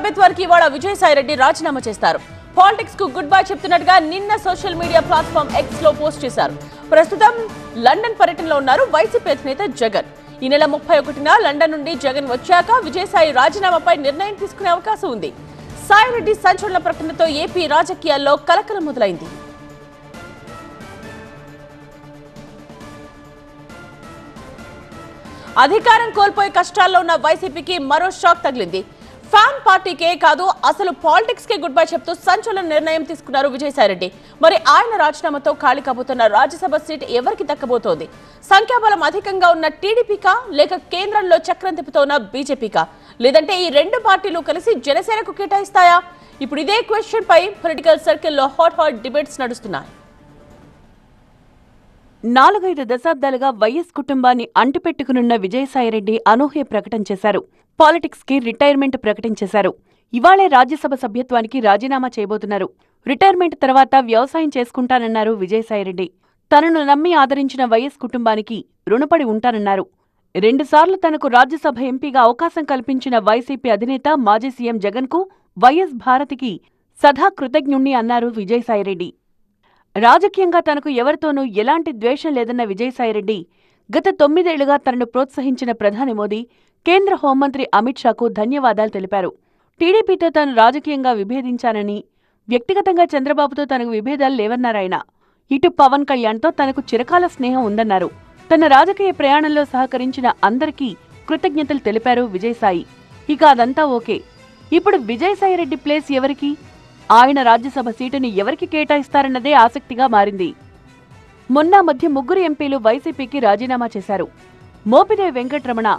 సభ్యత్వానికి ఇవాళ విజయసాయిరెడ్డి రాజీనామా చేస్తారు. పాలిటిక్స్ కు గుడ్ బై చెప్తున్నట్టుగా నిన్న సోషల్ మీడియా ప్లాట్ఫామ్ ఎక్స్ లో పోస్ట్ చేశారు. ప్రస్తుతం లండన్ పర్యటనలో ఉన్నారు వైసీపీ అధినేత జగన్. ఈ నెల 31న లండన్ నుండి జగన్ వచ్చాక విజయసాయి రాజీనామాపై నిర్ణయం తీసుకునే అవకాశం ఉంది. సాయిరెడ్డి సంచలన ప్రకటనతో ఏపీ రాజకీయాల్లో కలకలం మొదలైంది. అధికారం కోల్పోయి కష్టాల్లో ఉన్న వైసీపీకి మరో షాక్ తగిలింది. ఫ్యాన్ పార్టీకే కాదు అసలు పాలిటిక్స్ కే గుడ్ బై చెప్తూ సంచలన నిర్ణయం తీసుకున్నారు విజయసాయిరెడ్డి. మరి ఆయన రాజీనామాతో ఖాళీ కాబోతున్న రాజ్యసభ సీట్ ఎవరికి దక్కబోతోంది? సంఖ్యాబలం అధికంగా ఉన్న టీడీపీకా, లేక కేంద్రంలో చక్రం తిప్పుతోన్న బీజేపీకా, లేదంటే ఈ రెండు పార్టీలు కలిసి జనసేనకు కేటాయిస్తాయా? ఇప్పుడు ఇదే క్వశ్చన్ పై పొలిటికల్ సర్కిల్లో హాట్ డిబేట్స్ నడుస్తున్నాయి. 4-5 దశాబ్దాలుగా వైఎస్ కుటుంబాన్ని అంటిపెట్టుకునున్న విజయసాయిరెడ్డి అనూహ్య ప్రకటన చేశారు. పాలిటిక్స్ కి రిటైర్మెంట్ ప్రకటించేశారు. ఇవాళే రాజ్యసభ సభ్యత్వానికి రాజీనామా చేయబోతున్నారు. రిటైర్మెంట్ తర్వాత వ్యవసాయం చేసుకుంటానన్నారు విజయసాయిరెడ్డి. తనను నమ్మి ఆదరించిన వైఎస్ కుటుంబానికి రుణపడి ఉంటానన్నారు. 2 సార్లు తనకు రాజ్యసభ ఎంపీగా అవకాశం కల్పించిన వైసీపీ అధినేత మాజీ సీఎం జగన్ కు, వైఎస్ భారతికి సదా కృతజ్ఞుణ్ణి అన్నారు విజయసాయిరెడ్డి. రాజకీయంగా తనకు ఎవరితోనూ ఎలాంటి ద్వేషం లేదన్న విజయసాయిరెడ్డి గత 9 ఏళ్లుగా తనను ప్రోత్సహించిన ప్రధాని మోదీ, కేంద్ర హోంమంత్రి అమిత్ షాకు ధన్యవాదాలు తెలిపారు. టీడీపీతో తాను రాజకీయంగా విభేదించానని, వ్యక్తిగతంగా చంద్రబాబుతో తనకు విభేదాలు లేవన్నారాయన. ఇటు పవన్ కళ్యాణ్తో తనకు చిరకాల స్నేహం ఉందన్నారు. తన రాజకీయ ప్రయాణంలో సహకరించిన అందరికీ కృతజ్ఞతలు తెలిపారు విజయసాయి. ఇక అదంతా ఓకే. ఇప్పుడు విజయసాయిరెడ్డి ప్లేస్ ఎవరికి? ఆయన రాజ్యసభ సీటుని ఎవరికి కేటాయిస్తారన్నదే ఆసక్తిగా మారింది. మొన్న మధ్య 3 ఎంపీలు వైసీపీకి రాజీనామా చేశారు. మోపిదేవి వెంకటరమణ,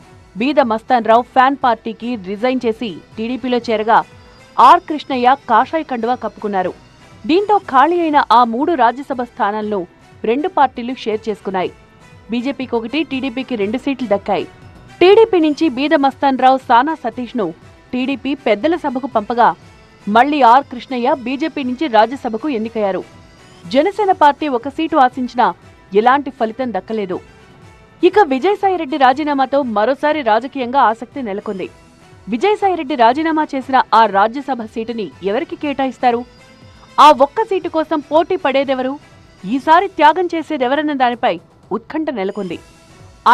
బీద మస్తాన్రావు ఫ్యాన్ పార్టీకి రిజైన్ చేసి టీడీపీలో చేరగా, ఆర్ కృష్ణయ్య కాషాయ కండువా కప్పుకున్నారు. దీంతో ఖాళీ అయిన ఆ 3 రాజ్యసభ స్థానాలను 2 పార్టీలు షేర్ చేసుకున్నాయి. బీజేపీకి 1, టీడీపీకి 2 సీట్లు దక్కాయి. టీడీపీ నుంచి బీద మస్తాన్రావు, సానా సతీష్ను టీడీపీ పెద్దల సభకు పంపగా, మళ్లీ ఆర్ కృష్ణయ్య బీజేపీ నుంచి రాజ్యసభకు ఎన్నికయ్యారు. జనసేన పార్టీ 1 సీటు ఆశించినా ఎలాంటి ఫలితం దక్కలేదు. ఇక విజయసాయిరెడ్డి రాజీనామాతో మరోసారి రాజకీయంగా ఆసక్తి నెలకొంది. విజయసాయిరెడ్డి రాజీనామా చేసిన ఆ రాజ్యసభ సీటుని ఎవరికి కేటాయిస్తారు? ఆ 1 సీటు కోసం పోటీ పడేదెవరు? ఈసారి త్యాగం చేసేదెవరన్న దానిపై ఉత్కంఠ నెలకొంది.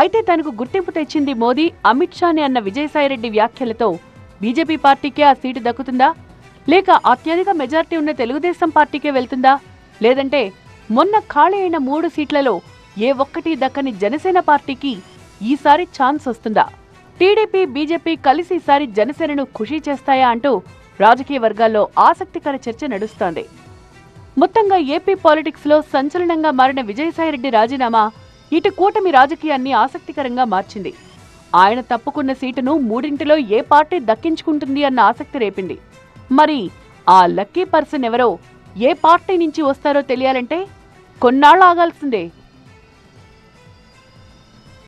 అయితే తనకు గుర్తింపు తెచ్చింది మోదీ, అమిత్ షాని అన్న విజయసాయిరెడ్డి వ్యాఖ్యలతో బీజేపీ పార్టీకే ఆ సీటు దక్కుతుందా? లేక అత్యధిక మెజార్టీ ఉన్న తెలుగుదేశం పార్టీకే వెళ్తుందా? లేదంటే మొన్న ఖాళీ అయిన 3 సీట్లలో ఏ ఒక్కటి దక్కని జనసేన పార్టీకి ఈసారి ఛాన్స్ వస్తుందా? టీడీపీ, బీజేపీ కలిసి ఈసారి జనసేనను ఖుషీ చేస్తాయా అంటూ రాజకీయ వర్గాల్లో ఆసక్తికర చర్చ నడుస్తోంది. మొత్తంగా ఏపీ పాలిటిక్స్ లో సంచలనంగా మారిన విజయసాయిరెడ్డి రాజీనామా ఇటు కూటమి రాజకీయాన్ని ఆసక్తికరంగా మార్చింది. ఆయన తప్పుకున్న సీటును 3ంటిలో ఏ పార్టీ దక్కించుకుంటుంది అన్న ఆసక్తి రేపింది. మరి ఆ లక్కీ పర్సన్ ఎవరో, ఏ పార్టీ నుంచి వస్తారో తెలియాలంటే కొన్నాళ్ళు ఆగాల్సిందే.